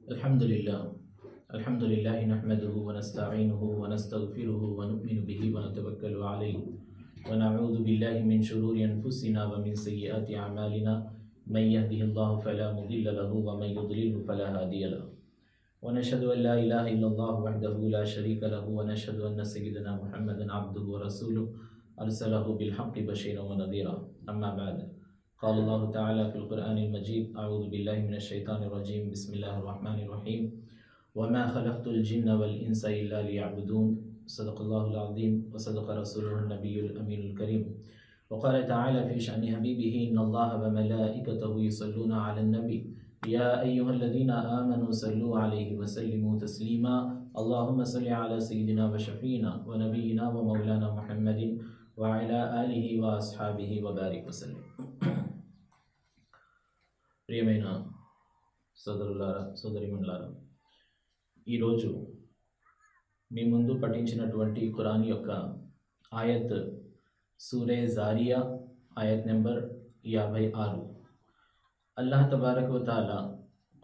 अल्हम्दुलिल्लाह अल्हम्दुलिल्लाह नहमदुहु व नस्तईनुहु व नस्तगफिरुहु व नु'मिनु बिही व नतवक्कलु अलैहि व नऊज़ु बिल्लाहि मिन शुरूरि अनफुसिना व मिन सय्यिआति अअमालिना मन यहदिहिल्लाहु फला मुदिल्ल लहु व मन युद्लिलहु फला हादिय लहु व नशहदु अन ला इलाहा इल्लल्लाह वहदहु ला शरीका लहु व नशहदु अन्न सय्यिदना मुहम्मदन अब्दुहु व रसूलुहु अरसलहु बिल हक़्क़ि बशीरन व नज़ीरा अम्मा बअद क़ाल अल्लाहु तआला फ़िल क़ुरआनिल मजीद अऊज़ु बिल्लाहि मिनश शैतानिर रजीम बिस्मिल्लाहिर रहमानिर रहीम वमा खलक़्तुल जिन्न वल इंसा इल्ला लियअबुदून सदक़ल्लाहुल अज़ीम व सदक़ रसूलुहुन नबियुल अमीनुल करीम वक़ाल तआला फ़ी शअनि हबीबिही इन्नल्लाह व मलाइकतहु युसल्लूना अलन नबी या अय्युहल्लज़ीना आमनू सल्लू अलैहि व सल्लिमू तस्लीमा अल्लाहुम्मा सल्लि अला सय्यिदिना व शफ़ीना व नबियिना व मौलाना मुहम्मदिन व अला आलिहि व अस्हाबिहि व बारिक वसल्लिम। ప్రియమైన సోదరులారా సోదరీమణులారా, ఈరోజు మీ ముందు పఠించినటువంటి ఖురాన్ యొక్క ఆయత్ సూరే జారియా ఆయత్ నెంబర్ 56. అల్లాహ్ తబారక వ తఆలా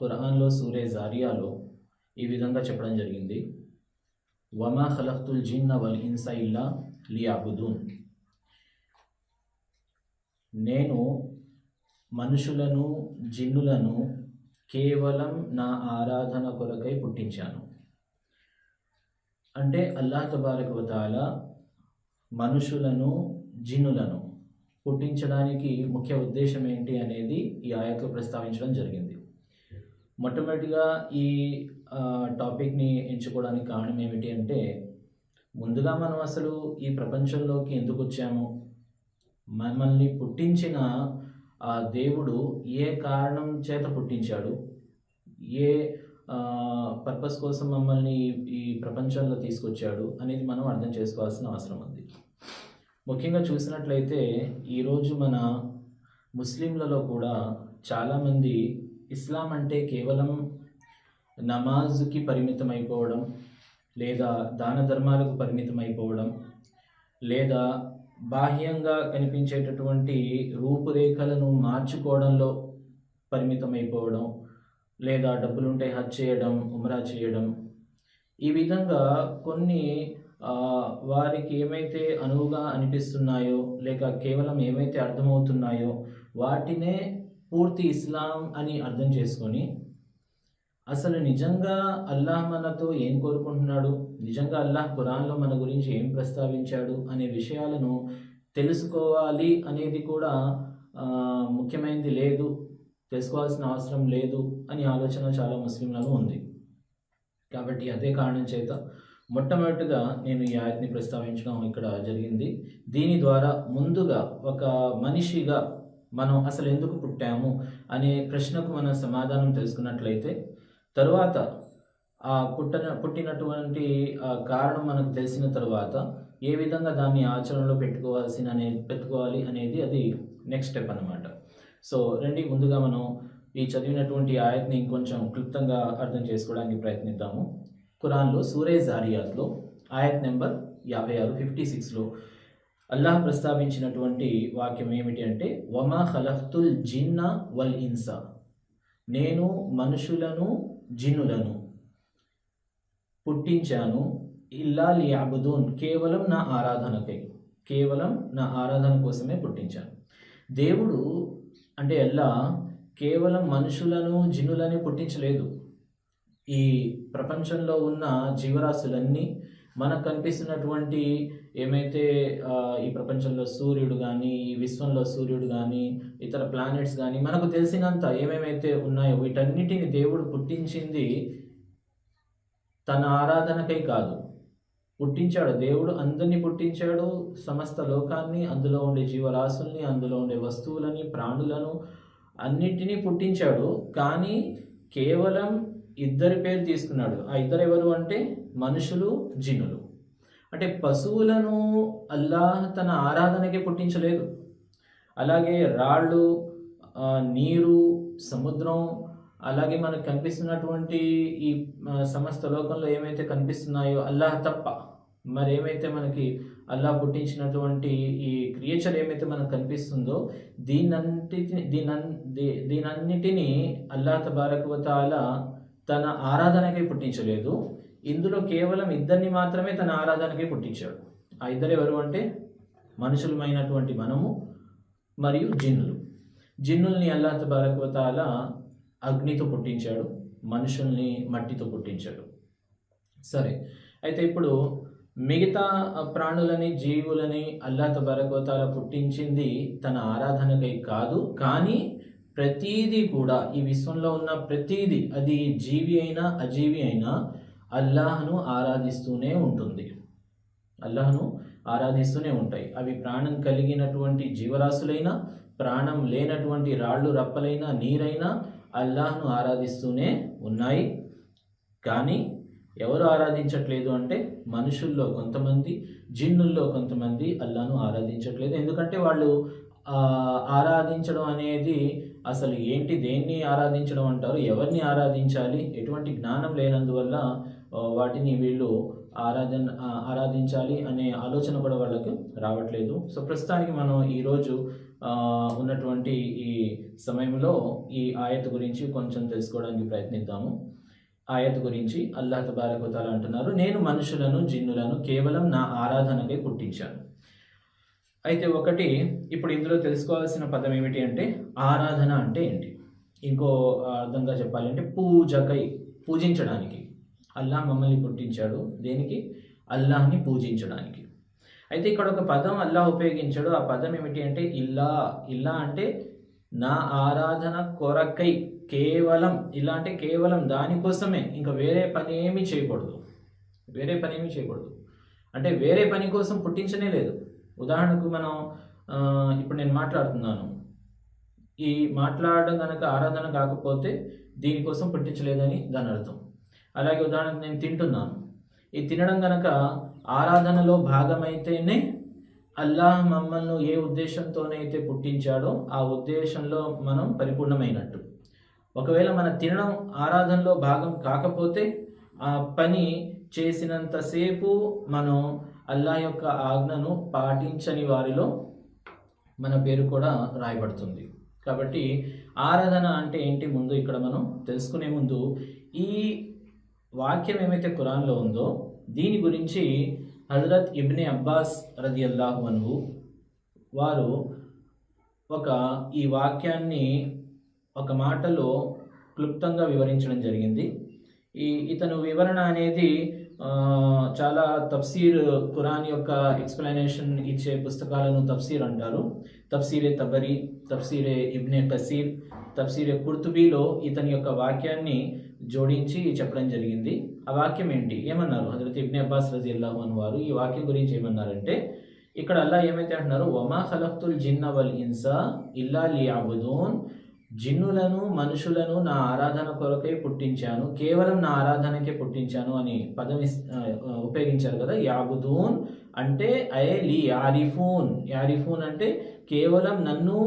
ఖురాన్లో సూరే జారియాలో ఈ విధంగా చెప్పడం జరిగింది, వమా ఖలక్తుల్ జిన్న వల్ ఇన్స ఇల్లా లియఅబుదూన్. నేను మనుషులను జిన్నులను కేవలం నా ఆరాధన కొరకై పుట్టించాను. అంటే అల్లాహ్ తబారక వ తఆలా మనుషులను జిన్నులను పుట్టించడానికి ముఖ్య ఉద్దేశం ఏంటి అనేది ఈ ఆయత్లో ప్రస్తావించడం జరిగింది. మొట్టమొదటిగా ఈ టాపిక్ని ఎంచుకోవడానికి కారణం ఏమిటి అంటే, ముందుగా మనం అసలు ఈ ప్రపంచంలోకి ఎందుకు వచ్చాము, మనల్ని పుట్టించిన ఆ దేవుడు ఏ కారణం చేత పుట్టించాడు, ఏ పర్పస్ కోసం మమ్మల్ని ఈ ప్రపంచంలో తీసుకొచ్చాడు అనేది మనం అర్థం చేసుకోవాల్సిన అవసరం ఉంది. ముఖ్యంగా చూసినట్లయితే ఈరోజు మన ముస్లింలలో కూడా చాలామంది ఇస్లాం అంటే కేవలం నమాజ్కి పరిమితం అయిపోవడం, లేదా దాన ధర్మాలకు పరిమితం అయిపోవడం, లేదా బాహ్యంగా కనిపించేటటువంటి రూపురేఖలను మార్చుకోవడంలో పరిమితమైపోవడం, లేదా డబ్బులుంటే హజ్ చేయడం, ఉమ్రా చేయడం, ఈ విధంగా కొన్ని వారికి ఏమైతే అనువుగా అనిపిస్తున్నాయో లేక కేవలం ఏమైతే అర్థమవుతున్నాయో వాటినే పూర్తి ఇస్లాం అని అర్థం చేసుకొని, అసలు నిజంగా అల్లాహ్ మనతో ఏం కోరుకుంటున్నాడు, నిజంగా అల్లాహ్ ఖురాన్లో మన గురించి ఏం ప్రస్తావించాడు అనే విషయాలను తెలుసుకోవాలి అనేది కూడా ముఖ్యమైనది లేదు, తెలుసుకోవాల్సిన అవసరం లేదు అని ఆలోచన చాలా ముస్లింలలో ఉంది. కాబట్టి అదే కారణం చేత మొట్టమొదటిగా నేను ఈ ఆయత్ని ప్రస్తావించడం ఇక్కడ జరిగింది. దీని ద్వారా ముందుగా ఒక మనిషిగా మనం అసలు ఎందుకు పుట్టాము అనే ప్రశ్నకు మనం సమాధానం తెలుసుకున్నట్లయితే, తరువాత ఆ పుట్టినటువంటి కారణం మనకు తెలిసిన తర్వాత ఏ విధంగా దాన్ని ఆచరణలో పెట్టుకోవాలి అనేది అది నెక్స్ట్ స్టెప్ అన్నమాట. సో రండి, ముందుగా మనం ఈ చదివినటువంటి ఆయత్ని ఇంకొంచెం క్లుప్తంగా అర్థం చేసుకోవడానికి ప్రయత్నిద్దాము. ఖురాన్లో సూరే జారియాత్లో ఆయత్ నెంబర్ 56 అల్లాహ్ ప్రస్తావించినటువంటి వాక్యం ఏమిటి అంటే, వమా ఖలక్తుల్ జిన్న వల్ ఇన్సా, నేను మనుషులను జిన్నులను పుట్టించాను ఇల్లా లియఅబుదూన్, కేవలం నా ఆరాధనకై, కేవలం నా ఆరాధన కోసమే పుట్టించాను. దేవుడు అంటే అల్లాహ్ కేవలం మనుషులను జిన్నులని పుట్టించలేదు. ఈ ప్రపంచంలో ఉన్న జీవరాశులన్నీ మనకు కనిపిస్తున్నటువంటి ఏమైతే ఈ ప్రపంచంలో సూర్యుడు కానీ, ఈ విశ్వంలో సూర్యుడు కానీ, ఇతర ప్లానెట్స్ కానీ, మనకు తెలిసినంత ఏమేమైతే ఉన్నాయో వీటన్నిటిని దేవుడు పుట్టించింది తన ఆరాధనకై కాదు. పుట్టించాడు దేవుడు, అందరినీ పుట్టించాడు, సమస్త లోకాన్ని, అందులో ఉండే జీవరాశుల్ని, అందులో ఉండే వస్తువులని, ప్రాణులను అన్నిటినీ పుట్టించాడు. కానీ కేవలం ఇద్దరి పేరు తీసుకున్నాడు. ఆ ఇద్దరు ఎవరు అంటే మనుషులు, జిన్నులు. అంటే పశువులను అల్లాహ్ తన ఆరాధనకే పుట్టించలేదు. అలాగే రాళ్ళు, నీరు, సముద్రం, అలాగే మనకు కనిపిస్తున్నటువంటి ఈ సమస్త లోకంలో ఏమైతే కనిపిస్తున్నాయో అల్లాహ్ తప్ప మరేమైతే మనకి అల్లాహ్ పుట్టించినటువంటి ఈ క్రియేచర్ ఏమైతే మనకు కనిపిస్తుందో దీనన్నిటిని అల్లాహ్ తబారక వ తఆలా తన ఆరాధనకై పుట్టించలేదు. ఇందులో కేవలం ఇద్దరిని మాత్రమే తన ఆరాధనకై పుట్టించాడు. ఆ ఇద్దరు ఎవరు అంటే మనుషులమైనటువంటి మనము మరియు జిన్నులు. జిన్నుల్ని అల్లాహ్ తబారక వ తఆలా అగ్నితో పుట్టించాడు, మనుషుల్ని మట్టితో పుట్టించాడు. సరే, అయితే ఇప్పుడు మిగతా ప్రాణులని, జీవులని అల్లాహ్ తబారక వ తఆలా పుట్టించింది తన ఆరాధనకై కాదు. కానీ ప్రతీది కూడా, ఈ విశ్వంలో ఉన్న ప్రతీది, అది జీవి అయినా అజీవి అయినా అల్లాహ్ను ఆరాధిస్తూనే ఉంటుంది. అల్లాహ్ను ఆరాధిస్తూనే ఉంటాయి. అవి ప్రాణం కలిగినటువంటి జీవరాశులైనా, ప్రాణం లేనటువంటి రాళ్ళు రప్పలైనా, నీరైనా అల్లాహ్ను ఆరాధిస్తూనే ఉన్నాయి. కానీ ఎవరు ఆరాధించట్లేదు అంటే మనుషుల్లో కొంతమంది, జిన్నుల్లో కొంతమంది అల్లాహ్ను ఆరాధించట్లేదు. ఎందుకంటే వాళ్ళు ఆరాధించడం అనేది అసలు ఏంటి, దేన్ని ఆరాధించడం అంటారు, ఎవరిని ఆరాధించాలి, ఎటువంటి జ్ఞానం లేనందువల్ల వాటిని వీళ్ళు ఆరాధించాలి అనే ఆలోచన కూడా వాళ్ళకి రావట్లేదు. సో ప్రస్తుతానికి మనం ఈరోజు ఉన్నటువంటి ఈ సమయంలో ఈ ఆయత్ గురించి కొంచెం తెలుసుకోవడానికి ప్రయత్నిద్దాము. ఆయత్ గురించి అల్లాహ్ తబారక వ తఆలా అంటున్నారు, నేను మనుషులను, జిన్నులను కేవలం నా ఆరాధనకై పుట్టించాను. అయితే ఒకటి, ఇప్పుడు ఇందులో తెలుసుకోవాల్సిన పదం ఏమిటి అంటే ఆరాధన అంటే ఏంటి. ఇంకో అర్థంగా చెప్పాలంటే పూజకై, పూజించడానికి. అల్లాహ్ మమ్మల్ని పుట్టించాడు దేనికి? అల్లాహ్ని పూజించడానికి. అయితే ఇక్కడ ఒక పదం అల్లాహ్ ఉపయోగించాడు. ఆ పదం ఏమిటి అంటే ఇల్లా. ఇల్లా అంటే నా ఆరాధన కొరకై, కేవలం. ఇలా అంటే కేవలం దానికోసమే, ఇంకా వేరే పని ఏమీ చేయకూడదు. వేరే పని ఏమీ చేయకూడదు అంటే వేరే పని కోసం పుట్టించనే లేదు. ఉదాహరణకు మనం ఇప్పుడు నేను మాట్లాడుతున్నాను, ఈ మాట్లాడడం కనుక ఆరాధన కాకపోతే దీనికోసం పుట్టించలేదని దాని అర్థం. అలాగే ఉదాహరణకు నేను తింటున్నాను, ఈ తినడం కనుక ఆరాధనలో భాగమైతేనే అల్లాహ్ మమ్మల్ని ఏ ఉద్దేశంతోనైతే పుట్టించాడో ఆ ఉద్దేశంలో మనం పరిపూర్ణమైనట్టు. ఒకవేళ మన తినడం ఆరాధనలో భాగం కాకపోతే ఆ పని చేసినంతసేపు మనం అల్లాహ్ యొక్క ఆజ్ఞను పాటించని వారిలో మన పేరు కూడా రాయబడుతుంది. కాబట్టి ఆరాధన అంటే ఏంటి ముందు ఇక్కడ మనం తెలుసుకునే ముందు ఈ వాక్యం ఏమైతే ఖురాన్లో ఉందో దీని గురించి హజరత్ ఇబ్నే అబ్బాస్ రదియల్లాహు అన్హు వారు ఈ వాక్యాన్ని ఒక మాటలో క్లుప్తంగా వివరించడం జరిగింది. ఇతను వివరణ అనేది చాలా తఫ్సీర్, ఖురాన్ యొక్క ఎక్స్ప్లెనేషన్ ఇచ్చే పుస్తకాలను తఫ్సీర్ అంటారు. తఫ్సీరే తబరి, తఫ్సీరే ఇబ్నే కసీర్, తఫ్సీరే కుర్తుబీలో ఇతని యొక్క వాక్యాన్ని జోడించి చెప్పడం జరిగింది. ఆ వాక్యం ఏంటి, ఏమన్నారు హజరత్ ఇబ్నే అబ్బాస్ రజియల్లాహు అన్హు వారు ఈ వాక్యం గురించి ఏమన్నారంటే, ఇక్కడ అల్లాహ్ ఏమైతే అంటున్నారు, వమా ఖలక్తుల్ జిన్న వల్ ఇన్సా ఇల్లా లియఅబుదూన్, జిన్నులను మనుషులను నా ఆరాధన కొరకై పుట్టించాను, కేవలం నా ఆరాధనకే పుట్టించాను అని పదం ఉపయోగించారు కదా. యాబుదూన్ అంటే లి యారిఫూన్. యారిఫూన్ అంటే కేవలం నన్ను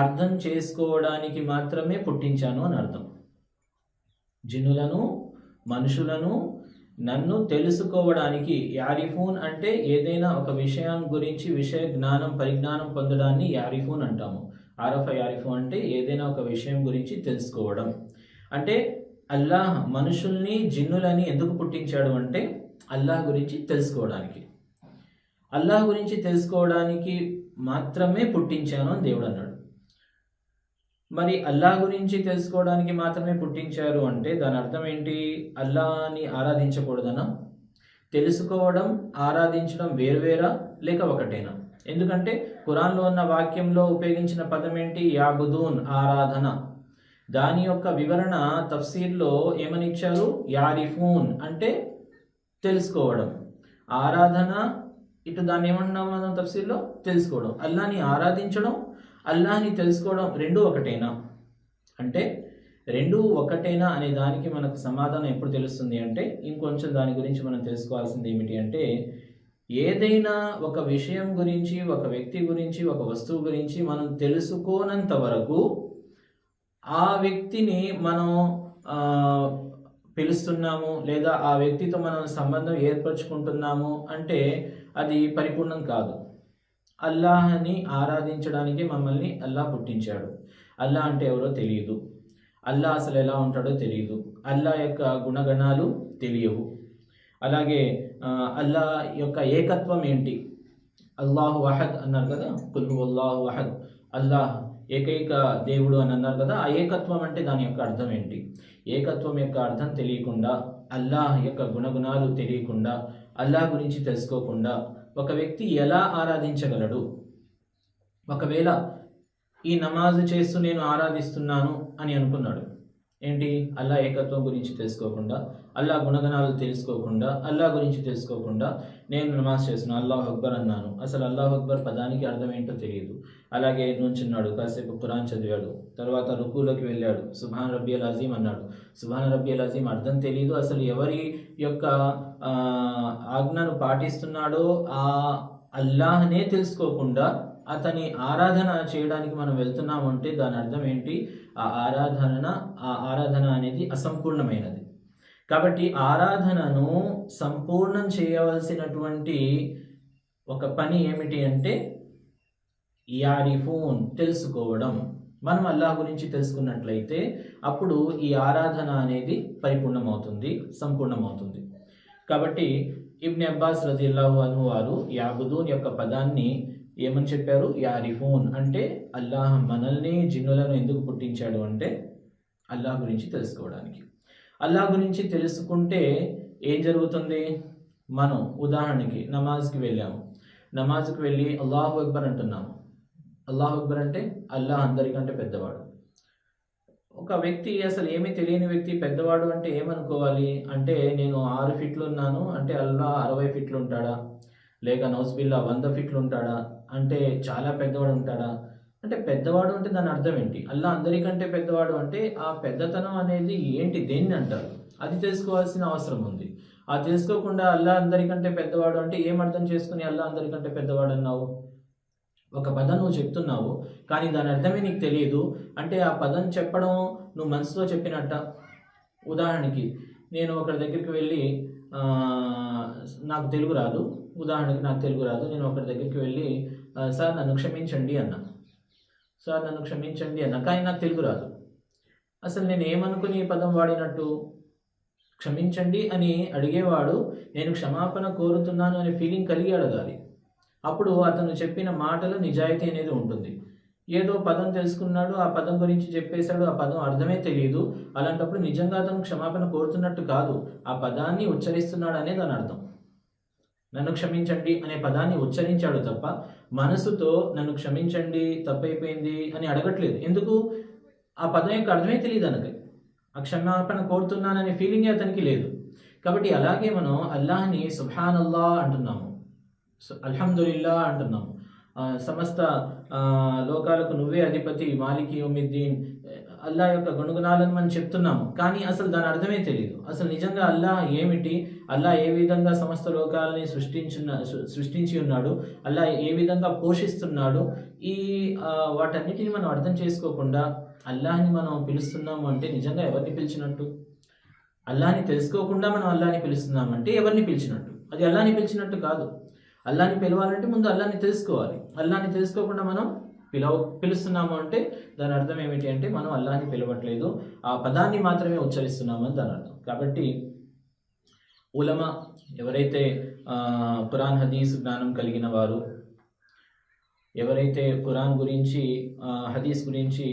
అర్థం చేసుకోవడానికి మాత్రమే పుట్టించాను అని అర్థం. జిన్నులను మనుషులను నన్ను తెలుసుకోవడానికి. యారిఫూన్ అంటే ఏదైనా ఒక విషయం గురించి విషయ జ్ఞానం, పరిజ్ఞానం పొందడాన్ని యారిఫూన్ అంటాము. ఆరఫ యారిఫు అంటే ఏదైనా ఒక విషయం గురించి తెలుసుకోవడం. అంటే అల్లాహ్ మనుషుల్ని, జిన్నులని ఎందుకు పుట్టించాడు అంటే అల్లాహ్ గురించి తెలుసుకోవడానికి. అల్లాహ్ గురించి తెలుసుకోవడానికి మాత్రమే పుట్టించాను అని దేవుడు అన్నాడు. మరి అల్లాహ్ గురించి తెలుసుకోవడానికి మాత్రమే పుట్టించారు అంటే దాని అర్థం ఏంటి? అల్లాహ్ని ఆరాధించకూడదనా? తెలుసుకోవడం, ఆరాధించడం వేరువేరా లేక ఒకటేనా? ఎందుకంటే ఖురాన్లో ఉన్న వాక్యంలో ఉపయోగించిన పదం ఏంటి? యాబుదూన్, ఆరాధన. దాని యొక్క వివరణ తఫ్సీర్లో ఏమని ఇచ్చారు? యారిఫూన్ అంటే తెలుసుకోవడం. ఆరాధన ఇటు దాన్ని ఏమంటున్నాం మనం తఫ్సీర్లో? తెలుసుకోవడం. అల్లాహ్ని ఆరాధించడం, అల్లాహ్ని తెలుసుకోవడం రెండూ ఒకటేనా అంటే రెండూ ఒకటేనా అనే దానికి మనకు సమాధానం ఎప్పుడు తెలుస్తుంది అంటే ఇంకొంచెం దాని గురించి మనం తెలుసుకోవాల్సింది ఏమిటి అంటే, ఏదైనా ఒక విషయం గురించి, ఒక వ్యక్తి గురించి, ఒక వస్తువు గురించి మనం తెలుసుకోనంత వరకు ఆ వ్యక్తిని మనం పిలుస్తున్నాము లేదా ఆ వ్యక్తితో మనం సంబంధం ఏర్పరచుకుంటున్నాము అంటే అది పరిపూర్ణం కాదు. అల్లాహ్ని ఆరాధించడానికి మమ్మల్ని అల్లాహ్ పుట్టించాడు. అల్లాహ్ అంటే ఎవరో తెలియదు. అల్లా అసలు ఎలా ఉంటాడో తెలియదు, అల్లా యొక్క గుణగణాలు తెలియవు. అలాగే అల్లా యొక్క ఏకత్వం ఏంటి, అల్లాహు అహద్ అన్నారు కదా, కుల్ హువల్లాహు అహద్, అల్లాహ్ ఏకైక దేవుడు అని అన్నారు కదా. ఆ ఏకత్వం అంటే దాని యొక్క అర్థం ఏంటి? ఏకత్వం యొక్క అర్థం తెలియకుండా, అల్లాహ్ యొక్క గుణగుణాలు తెలియకుండా, అల్లాహ్ గురించి తెలుసుకోకుండా ఒక వ్యక్తి ఎలా ఆరాధించగలడు? ఒకవేళ ఈ నమాజు చేస్తూ నేను ఆరాధిస్తున్నాను అని అనుకున్నాడు, ఏంటి, అల్లా ఏకత్వం గురించి తెలుసుకోకుండా, అల్లా గుణగణాలు తెలుసుకోకుండా, అల్లా గురించి తెలుసుకోకుండా నేను నమాజ్ చేస్తున్నాను, అల్లాహ్ అక్బర్ అన్నాను, అసలు అల్లాహ్ అక్బర్ పదానికి అర్థం ఏంటో తెలియదు. అలాగే నుంచున్నాడు, కాసేపు ఖురాన్ చదివాడు, తర్వాత రుకూలోకి వెళ్ళాడు, సుబ్హాన్ రబ్బియల్ అజీమ్ అన్నాడు, సుబ్హాన్ రబ్బియల్ అజీమ్ అర్థం తెలియదు. అసలు ఎవరి యొక్క ఆజ్ఞను పాటిస్తున్నాడో ఆ అల్లాహ్నే తెలుసుకోకుండా అతని ఆరాధన చేయడానికి మనం వెళ్తున్నాము అంటే దాని అర్థం ఏంటి? ఆ ఆరాధన అనేది అసంపూర్ణమైనది. కాబట్టి ఆరాధనను సంపూర్ణం చేయవలసినటువంటి ఒక పని ఏమిటి అంటే యారిఫూన్, తెలుసుకోవడం. మనం అల్లాహ్ గురించి తెలుసుకున్నట్లయితే అప్పుడు ఈ ఆరాధన అనేది పరిపూర్ణమవుతుంది, సంపూర్ణమవుతుంది. కాబట్టి ఇబ్న్ అబ్బాస్ రదియల్లాహు అన్హు వారు యాబుదూన్ యొక్క పదాన్ని ఏమని చెప్పారు? యారిఫూన్ అంటే అల్లాహ్ మనల్ని జిన్నులను ఎందుకు పుట్టించాడు అంటే అల్లాహ్ గురించి తెలుసుకోవడానికి. అల్లాహ్ గురించి తెలుసుకుంటే ఏం జరుగుతుంది? మనం ఉదాహరణకి నమాజ్కి వెళ్ళాము, నమాజ్కి వెళ్ళి అల్లాహు అక్బర్ అంటున్నాము. అల్లాహు అక్బర్ అంటే అల్లాహ్ అందరికంటే పెద్దవాడు. ఒక వ్యక్తి, అసలు ఏమీ తెలియని వ్యక్తి పెద్దవాడు అంటే ఏమనుకోవాలి అంటే, నేను 6 ఫీట్లు ఉన్నాను అంటే అల్లాహ్ 60 ఫీట్లు ఉంటాడా? లేక నౌజ్బిల్లా 100 ఫీట్లు ఉంటాడా? అంటే చాలా పెద్దవాడు ఉంటాడా? అంటే పెద్దవాడు అంటే దాని అర్థం ఏంటి? అల్లా అందరికంటే పెద్దవాడు అంటే ఆ పెద్దతనం అనేది ఏంటి, దేన్ని అంటారు? అది తెలుసుకోవాల్సిన అవసరం ఉంది. ఆ తెలుసుకోకుండా అల్లా అందరికంటే పెద్దవాడు అంటే ఏం అర్థం చేసుకుని అల్లా అందరికంటే పెద్దవాడు అన్నావు? ఒక పదం నువ్వు చెప్తున్నావు కానీ దాని అర్థమే నీకు తెలియదు అంటే ఆ పదం చెప్పడం నువ్వు మనసులో చెప్పినట్ట. ఉదాహరణకి నేను ఒకరి దగ్గరికి వెళ్ళి నాకు తెలుగు రాదు, నేను ఒకరి దగ్గరికి వెళ్ళి సార్ నన్ను క్షమించండి అన్నా, కానీ నాకు తెలుగు రాదు. అసలు నేను ఏమనుకుని ఈ పదం వాడినట్టు? క్షమించండి అని అడిగేవాడు నేను క్షమాపణ కోరుతున్నాను అనే ఫీలింగ్ కలిగి అడగాలి. అప్పుడు అతను చెప్పిన మాటలో నిజాయితీ అనేది ఉంటుంది. ఏదో పదం తెలుసుకున్నాడు, ఆ పదం గురించి చెప్పేశాడు, ఆ పదం అర్థమే తెలియదు. అలాంటప్పుడు నిజంగా అతను క్షమాపణ కోరుతున్నట్టు కాదు, ఆ పదాన్ని ఉచ్చరిస్తున్నాడు అనేది దాని అర్థం. నన్ను క్షమించండి అనే పదాన్ని ఉచ్చరించాడు తప్ప మనసుతో నన్ను క్షమించండి తప్పైపోయింది అని అడగట్లేదు. ఎందుకు? ఆ పదం యొక్క అర్థమే తెలియదు అనకి. ఆ క్షమాపణ కోరుతున్నాననే ఫీలింగే అతనికి లేదు. కాబట్టి అలాగే మనం అల్లాహ్ని సుబ్హానల్లా అంటున్నాము, అల్హమ్దులిల్లా అంటున్నాము, సమస్త లోకాలకు నువ్వే అధిపతి, మాలికి యౌమిద్దీన్, అల్లా యొక్క గుణగుణాలను మనం చెప్తున్నాము. కానీ అసలు దాని అర్థమే తెలియదు. అసలు నిజంగా అల్లా ఏమిటి, అల్లా ఏ విధంగా సమస్త లోకాలని సృష్టించి ఉన్నాడు, అల్లా ఏ విధంగా పోషిస్తున్నాడు, ఈ వాటన్నిటిని మనం అర్థం చేసుకోకుండా అల్లాహ్ని మనం పిలుస్తున్నాము అంటే నిజంగా ఎవరిని పిలిచినట్టు? అల్లాహ్ని తెలుసుకోకుండా మనం అల్లాహ్ని పిలుస్తున్నామంటే ఎవరిని పిలిచినట్టు? అది అల్లాహ్ని పిలిచినట్టు కాదు. అల్లాహ్ని పిలవాలంటే ముందు అల్లాహ్ని తెలుసుకోవాలి. అల్లాహ్ని తెలుసుకోకుండా మనం పిలుస్తున్నాము అంటే దాని అర్థం ఏమిటి అంటే మనం అల్లాహ్ని పిలవట్లేదు, ఆ పదాన్ని మాత్రమే ఉచ్చరిస్తున్నాము అని దాని అర్థం. కాబట్టి ఉలమా ఎవరైతే ఖురాన్ హదీస్ జ్ఞానం కలిగిన వారు, ఎవరైతే ఖురాన్ గురించి హదీస్ గురించి